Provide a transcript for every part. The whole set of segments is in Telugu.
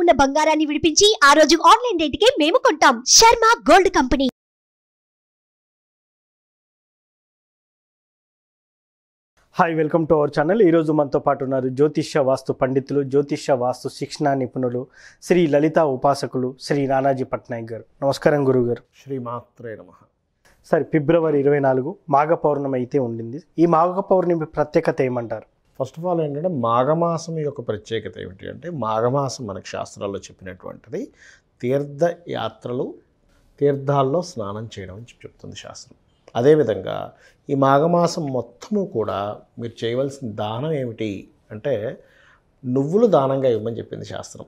ఉన్న బంగారాన్ని విడిపించి ఆ రోజు ఆన్లైన్ రేటుకే మేము కొంటాం. Sharma gold company. Hi, welcome to our channel. ఈరోజు మనతో పాటు ఉన్నారు జ్యోతిష్య వాస్తు పండితులు, జ్యోతిష్య వాస్తు శిక్షణ నిపుణులు, శ్రీ లలిత ఉపాసకులు శ్రీ నానాజీ పట్నాయక్ గారు. నమస్కారం గురువుగారు. శ్రీమాత్రే నమః. సరే, ఫిబ్రవరి 24 మాఘ పౌర్ణమి అయితే ఉండింది. ఈ మాఘ పౌర్ణమి ప్రత్యేకత ఏమంటారు? ఫస్ట్ ఆఫ్ ఆల్ ఏంటంటే మాఘమాసం యొక్క ప్రత్యేకత ఏమిటి అంటే, మాఘమాసం మనకు శాస్త్రాల్లో చెప్పినటువంటిది తీర్థయాత్రలు, తీర్థాల్లో స్నానం చేయడం అని చెప్తుంది శాస్త్రం. అదేవిధంగా ఈ మాఘమాసం మొత్తము కూడా మీరు చేయవలసిన దానం ఏమిటి అంటే, నువ్వులు దానంగా ఇవ్వమని చెప్పింది శాస్త్రం.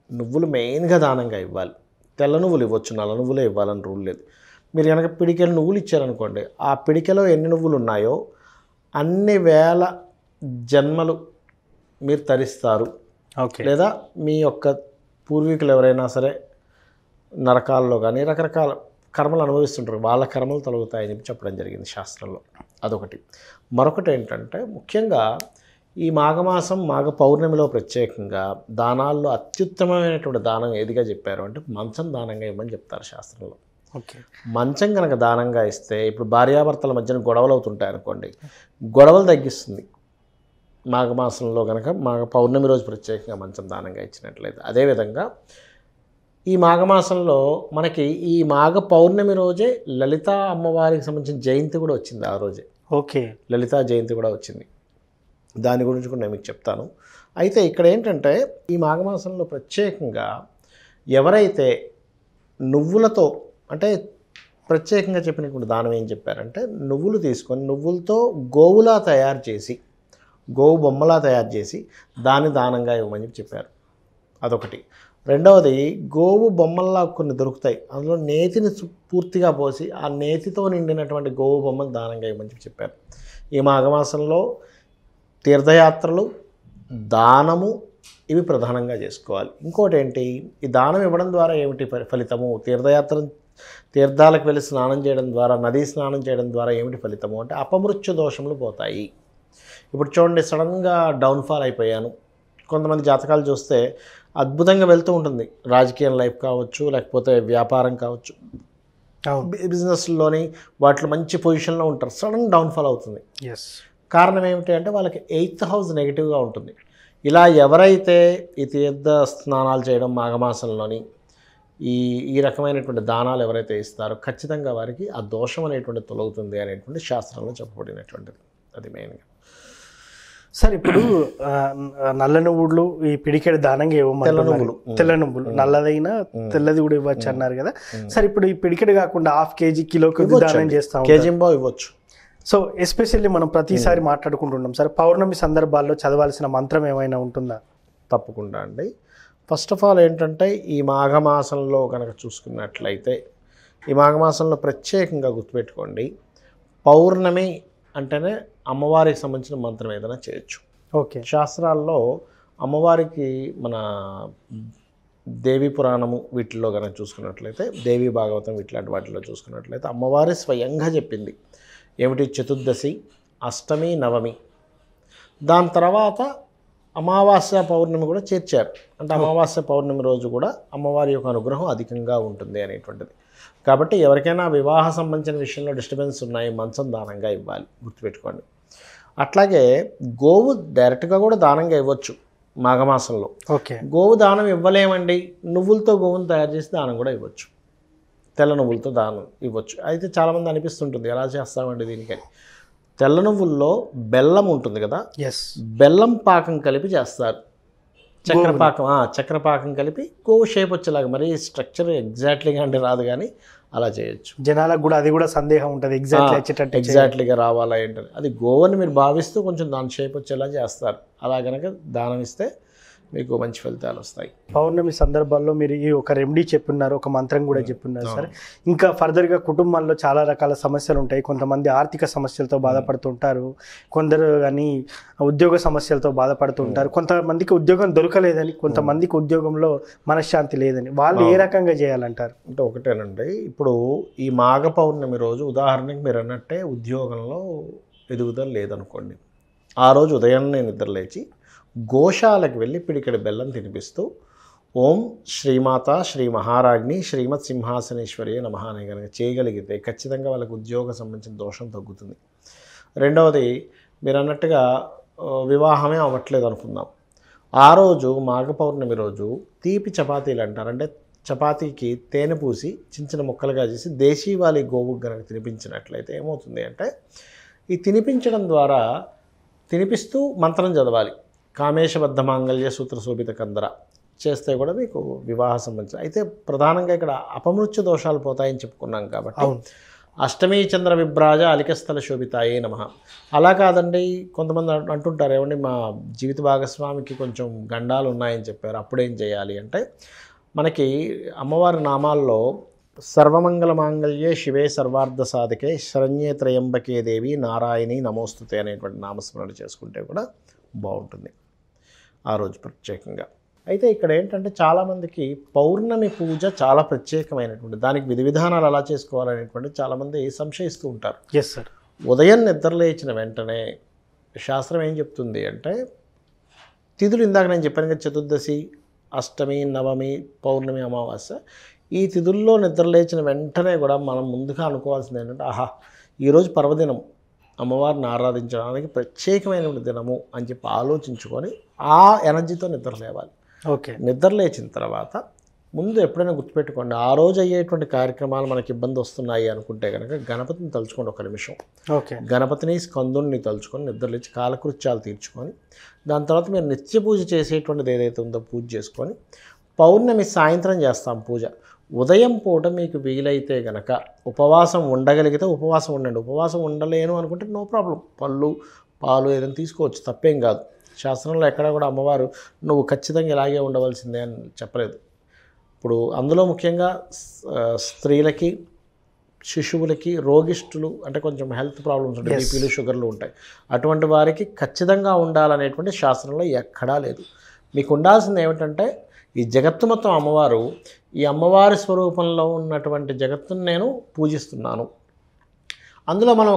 నువ్వులు మెయిన్గా దానంగా ఇవ్వాలి. తెల్ల నువ్వులు ఇవ్వచ్చు, నల్ల నువ్వులే ఇవ్వాలని రూల్ లేదు. మీరు కనుక పిడికెలు నువ్వులు ఇచ్చారనుకోండి, ఆ పిడికెలో ఎన్ని నువ్వులు ఉన్నాయో అన్ని వేల జన్మలు మీరు తరిస్తారు. ఓకే. లేదా మీ యొక్క పూర్వీకులు ఎవరైనా సరే నరకాల్లో కానీ రకరకాల కర్మలు అనుభవిస్తుంటారు, వాళ్ళ కర్మలు తొలగుతాయని చెప్పడం జరిగింది శాస్త్రంలో. అదొకటి. మరొకటి ఏంటంటే, ముఖ్యంగా ఈ మాఘమాసం మాఘ పౌర్ణమిలో ప్రత్యేకంగా దానాల్లో అత్యుత్తమమైనటువంటి దానం ఏదిగా చెప్పారు అంటే, మంచం దానంగా ఇవ్వమని చెప్తారు శాస్త్రంలో. ఓకే. మంచం కనుక దానంగా ఇస్తే, ఇప్పుడు భార్యాభర్తల మధ్యన గొడవలు అవుతుంటాయి అనుకోండి, గొడవలు తగ్గిస్తుంది మాఘమాసంలో కనుక మాఘ పౌర్ణమి రోజు ప్రత్యేకంగా మంచం దానంగా ఇచ్చినట్లయితే. అదేవిధంగా ఈ మాఘమాసంలో మనకి ఈ మాఘ పౌర్ణమి రోజే లలితా అమ్మవారికి సంబంధించిన జయంతి కూడా వచ్చింది. ఆ రోజే ఓకే, లలితా జయంతి కూడా వచ్చింది. దాని గురించి కూడా నేను మీకు చెప్తాను. అయితే ఇక్కడ ఏంటంటే, ఈ మాఘమాసంలో ప్రత్యేకంగా ఎవరైతే నువ్వులతో, అంటే ప్రత్యేకంగా చెప్పినటువంటి దానం ఏం చెప్పారంటే, నువ్వులు తీసుకొని నువ్వులతో గోవులా తయారు చేసి, గోవు బొమ్మలా తయారు చేసి దాన్ని దానంగా ఇవ్వమని చెప్పారు. అదొకటి. రెండవది, గోవు బొమ్మల్లా కొన్ని దొరుకుతాయి, అందులో నేతిని పూర్తిగా పోసి ఆ నేతితో నిండినటువంటి గోవు బొమ్మలు దానంగా ఇవ్వమని చెప్పారు. ఈ మాఘమాసంలో తీర్థయాత్రలు, దానము ఇవి ప్రధానంగా చేసుకోవాలి. ఇంకోటి ఏంటి, ఈ దానం ఇవ్వడం ద్వారా ఏమిటి ఫలితము? తీర్థాలకు వెళ్ళి స్నానం చేయడం ద్వారా, నదీ స్నానం చేయడం ద్వారా ఏమిటి ఫలితము అంటే, అపమృత్యు దోషములు పోతాయి. ఇప్పుడు చూడండి, సడన్గా డౌన్ఫాల్ అయిపోయాను. కొంతమంది జాతకాలు చూస్తే అద్భుతంగా వెళ్తూ ఉంటుంది, రాజకీయ లైఫ్ కావచ్చు, లేకపోతే వ్యాపారం కావచ్చు, బిజినెస్లోని వాటిలో మంచి పొజిషన్లో ఉంటారు, సడన్ డౌన్ఫాల్ అవుతుంది. కారణం ఏమిటి అంటే, వాళ్ళకి 8th హౌస్ నెగిటివ్గా ఉంటుంది. ఇలా ఎవరైతే ఈ తీర్థ స్నానాలు చేయడం మాఘమాసంలోని ఈ రకమైనటువంటి దానాలు ఎవరైతే ఇస్తారో, ఖచ్చితంగా వారికి ఆ దోషం అనేటువంటి తొలగుతుంది అనేటువంటి శాస్త్రంలో చెప్పబడినటువంటిది. అది మెయిన్గా. సార్, ఇప్పుడు నల్ల నువ్వులు ఈ పిడికెడు దానంగా ఇవ్వమంటున్నారు. తెల్ల నువ్వులు, నల్లదైనా తెల్లది కూడా ఇవ్వచ్చు అన్నారు కదా. సార్, ఇప్పుడు ఈ పిడికెడు కాకుండా ½ కేజీ, కిలోకి దానం చేస్తాం, కేజీంబో ఇవ్వచ్చు. సో ఎస్పెషల్లీ మనం ప్రతిసారి మాట్లాడుకుంటున్నాం సార్, పౌర్ణమి సందర్భాల్లో చదవాల్సిన మంత్రం ఏమైనా ఉంటుందా? తప్పకుండా అండి. ఫస్ట్ ఆఫ్ ఆల్ ఏంటంటే, ఈ మాఘమాసంలో కనుక చూసుకున్నట్లయితే, ఈ మాఘమాసంలో ప్రత్యేకంగా గుర్తుపెట్టుకోండి, పౌర్ణమి అంటేనే అమ్మవారికి సంబంధించిన మంత్రం ఏదైనా చేయొచ్చు. ఓకే. శాస్త్రాల్లో అమ్మవారికి మన దేవి పురాణము వీటిల్లో కనుక చూసుకున్నట్లయితే, దేవి భాగవతం ఇట్లాంటి వాటిలో చూసుకున్నట్లయితే, అమ్మవారి స్వయంగా చెప్పింది ఏమిటి, చతుర్దశి, అష్టమి, నవమి, దాని తర్వాత అమావాస్య పౌర్ణమి కూడా చేర్చారు. అంటే అమావాస్య పౌర్ణమి రోజు కూడా అమ్మవారి యొక్క అనుగ్రహం అధికంగా ఉంటుంది అనేటువంటిది. కాబట్టి ఎవరికైనా వివాహ సంబంధించిన విషయంలో డిస్టర్బెన్స్ ఉన్నాయి, మంచం దానంగా ఇవ్వాలి, గుర్తుపెట్టుకోండి. అట్లాగే గోవు డైరెక్ట్గా కూడా దానంగా ఇవ్వచ్చు మాఘమాసంలో. ఓకే. గోవు దానం ఇవ్వలేమండి, నువ్వులతో గోవును తయారు చేసి దానం కూడా ఇవ్వచ్చు, తెల్ల నువ్వులతో దానం ఇవ్వచ్చు. అయితే చాలామంది అనిపిస్తుంటుంది, ఎలా చేస్తామండి దీనికని. తెల్ల నువ్వుల్లో బెల్లం ఉంటుంది కదా, బెల్లం పాకం కలిపి చేస్తారు. చక్కెర పాకం కలిపి గోవు షేప్ వచ్చేలాగా, మరి స్ట్రక్చర్ ఎగ్జాక్ట్లీగా అంటే రాదు కానీ అలా చేయొచ్చు. జనాలకు కూడా అది కూడా సందేహం ఉంటుంది, ఎగ్జాక్ట్లీగా రావాలా ఏంటని. అది గోవుని మీరు భావిస్తూ కొంచెం దాని షేప్ వచ్చేలా చేస్తారు. అలా కనుక దానం ఇస్తే మీకు మంచి ఫలితాలు వస్తాయి. పౌర్ణమి సందర్భాల్లో మీరు ఈ ఒక రెమెడీ చెప్పున్నారు, ఒక మంత్రం కూడా చెప్పున్నారు సార్. ఇంకా ఫర్దర్గా కుటుంబాల్లో చాలా రకాల సమస్యలు ఉంటాయి. కొంతమంది ఆర్థిక సమస్యలతో బాధపడుతుంటారు, కొందరు కానీ ఉద్యోగ సమస్యలతో బాధపడుతుంటారు, కొంతమందికి ఉద్యోగం దొరకలేదని, కొంతమందికి ఉద్యోగంలో మనశ్శాంతి లేదని, వాళ్ళు ఏ రకంగా చేయాలంటారు? అంటే ఒకటేనండి, ఇప్పుడు ఈ మాఘ పౌర్ణమి రోజు ఉదాహరణకి మీరు అన్నట్టే ఉద్యోగంలో ఎదుగుదల లేదనుకోండి, ఆ రోజు ఉదయాన్నే నిద్ర లేచి గోశాలకు వెళ్ళి పిడికెడు బెల్లం తినిపిస్తూ ఓం శ్రీమాత శ్రీ మహారాజ్ని శ్రీమత్ సింహాసనేశ్వరి నమః అని కనుక చేయగలిగితే ఖచ్చితంగా వాళ్ళకి ఉద్యోగ సంబంధించిన దోషం తగ్గుతుంది. రెండవది మీరు అన్నట్టుగా వివాహమే అవ్వట్లేదు అనుకుందాం. ఆ రోజు మాఘ పౌర్ణమి రోజు తీపి చపాతీలు అంటారు, అంటే చపాతీకి తేనె పూసి చిన్న చిన్న ముక్కలుగా చేసి దేశీవాలి గోవుకు కనుక తినిపించినట్లయితే ఏమవుతుంది అంటే, ఈ తినిపించడం ద్వారా తినిపిస్తూ మంత్రం చదవాలి. కామేశబద్ధ మాంగళ్య సూత్ర శోభిత కందర చేస్తే కూడా మీకు వివాహ సంబంధించి. అయితే ప్రధానంగా ఇక్కడ అపమృత్యు దోషాలు పోతాయని చెప్పుకున్నాం కాబట్టి అష్టమీ చంద్ర విభ్రాజ అలికస్థల శోభితాయే నమః. అలా కాదండి, కొంతమంది అంటుంటారు ఏమండి మా జీవిత భాగస్వామికి కొంచెం గండాలు ఉన్నాయని చెప్పారు, అప్పుడేం చేయాలి అంటే, మనకి అమ్మవారి నామాల్లో సర్వమంగళ మాంగళ్యే శివే సర్వార్థ సాధకే శరణ్యే త్రయంబకే దేవి నారాయణి నమోస్తుతే అనేటువంటి నామస్మరణ చేసుకుంటే కూడా బాగుంటుంది ఆ రోజు ప్రత్యేకంగా. అయితే ఇక్కడ ఏంటంటే చాలామందికి పౌర్ణమి పూజ చాలా ప్రత్యేకమైనటువంటి, దానికి విధి విధానాలు ఎలా చేసుకోవాలనేటువంటి చాలామంది సంశయిస్తూ ఉంటారు. Yes sir. ఉదయం నిద్రలేచిన వెంటనే శాస్త్రం ఏం చెప్తుంది అంటే, తిథులు ఇందాక నేను చెప్పాను కదా, చతుర్దశి, అష్టమి, నవమి, పౌర్ణమి, అమావాస్య, ఈ తిథుల్లో నిద్రలేచిన వెంటనే కూడా మనం ముందుగా అనుకోవాల్సింది ఏంటంటే, ఆహా ఈరోజు పర్వదినం, అమ్మవారిని ఆరాధించడానికి ప్రత్యేకమైన దినము అని చెప్పి ఆలోచించుకొని ఆ ఎనర్జీతో నిద్రలేవాలి. ఓకే. నిద్రలేచిన తర్వాత ముందు ఎప్పుడైనా గుర్తుపెట్టుకోండి, ఆ రోజు అయ్యేటువంటి కార్యక్రమాలు మనకి ఇబ్బంది వస్తున్నాయి అనుకుంటే కనుక గణపతిని తలుచుకోండి ఒక నిమిషం. ఓకే. గణపతిని స్కందుని తలుచుకొని నిద్రలేచి కాలకృత్యాలు తీర్చుకొని దాని తర్వాత మీరు నిత్య పూజ చేసేటువంటిది ఏదైతే ఉందో పూజ చేసుకొని, పౌర్ణమి సాయంత్రం చేస్తాం పూజ. ఉదయం పూట మీకు వీలైతే గనక ఉపవాసం ఉండగలిగితే ఉపవాసం ఉండండి. ఉపవాసం ఉండలేను అనుకుంటే నో ప్రాబ్లం, పళ్ళు పాలు ఏదైనా తీసుకోవచ్చు, తప్పేం కాదు. శాస్త్రంలో ఎక్కడ కూడా అమ్మవారు నువ్వు ఖచ్చితంగా ఇలాగే ఉండవలసిందే అని చెప్పలేదు. ఇప్పుడు అందులో ముఖ్యంగా స్త్రీలకి, శిశువులకి, రోగిష్ఠులు అంటే కొంచెం హెల్త్ ప్రాబ్లమ్స్ ఉంటాయి, బీపీలు షుగర్లు ఉంటాయి, అటువంటి వారికి ఖచ్చితంగా ఉండాలనేటువంటి శాస్త్రంలో ఎక్కడా లేదు. మీకు ఉండాల్సింది ఏమిటంటే, ఈ జగత్తు మొత్తం అమ్మవారు, ఈ అమ్మవారి స్వరూపంలో ఉన్నటువంటి జగత్తును నేను పూజిస్తున్నాను. అందులో మనం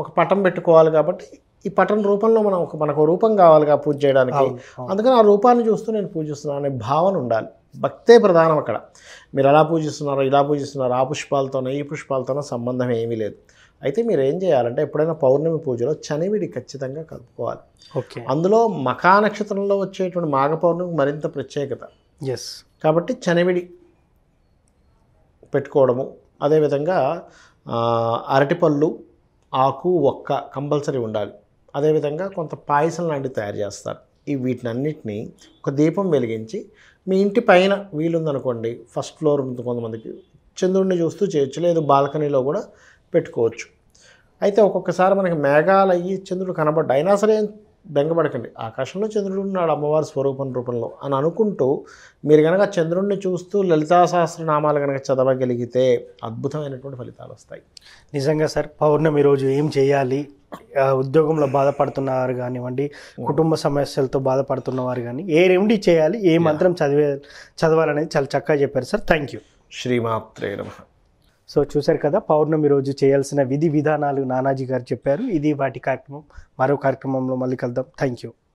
ఒక పటం పెట్టుకోవాలి కాబట్టి ఈ పటం రూపంలో మనకు రూపం కావాలిగా పూజ చేయడానికి, అందుకని ఆ రూపాన్ని చూస్తూ నేను పూజిస్తున్నాను అనే భావన ఉండాలి. భక్తే ప్రధానం అక్కడ. మీరు ఎలా పూజిస్తున్నారో, ఇలా పూజిస్తున్నారో, ఆ పుష్పాలతోనో ఈ పుష్పాలతోనో సంబంధం ఏమీ లేదు. అయితే మీరు ఏం చేయాలంటే, ఎప్పుడైనా పౌర్ణమి పూజలో చనివిడి ఖచ్చితంగా కలుపుకోవాలి. ఓకే. అందులో మఖా నక్షత్రంలో వచ్చేటువంటి మాఘ పౌర్ణమికి మరింత ప్రత్యేకత. ఎస్. కాబట్టి చనివిడి పెట్టుకోవడము, అదేవిధంగా అరటిపళ్ళు, ఆకు, ఒక్క కంపల్సరీ ఉండాలి. అదేవిధంగా కొంత పాయసం లాంటివి తయారు చేస్తారు. వీటినన్నిటినీ ఒక దీపం వెలిగించి మీ ఇంటి పైన వీలుందనుకోండి, ఫస్ట్ ఫ్లోర్ ఉంది కొంతమందికి, చంద్రుడిని చూస్తూ చేయొచ్చు, లేదు బాల్కనీలో కూడా పెట్టుకోవచ్చు. అయితే ఒక్కొక్కసారి మనకి మేఘాలు అయ్యి చంద్రుడు కనబడ్డా అయినా సరే బెంగపడకండి, ఆకాశంలో చంద్రుడు ఉన్నాడు అమ్మవారి స్వరూపం రూపంలో అని అనుకుంటూ మీరు కనుక చంద్రుడిని చూస్తూ లలితా సహస్రనామాలు కనుక చదవగలిగితే అద్భుతమైనటువంటి ఫలితాలు వస్తాయి. నిజంగా సార్, పౌర్ణమి రోజు ఏం చేయాలి, ఉద్యోగంలో బాధపడుతున్నవారు కానివ్వండి, కుటుంబ సమస్యలతో బాధపడుతున్నవారు కానీ ఏ రెమెడీ చేయాలి, ఏ మంత్రం చదవాలనేది చాలా చక్కగా చెప్పారు సార్. Thank you. శ్రీమాత్రే నమః. సో చూశారు కదా, పౌర్ణమి రోజు చేయాల్సిన విధి విధానాలు నానాజీ గారు చెప్పారు. ఇది వాటి కార్యక్రమం. మరో కార్యక్రమంలో మళ్ళీ కలుద్దాం. Thank you.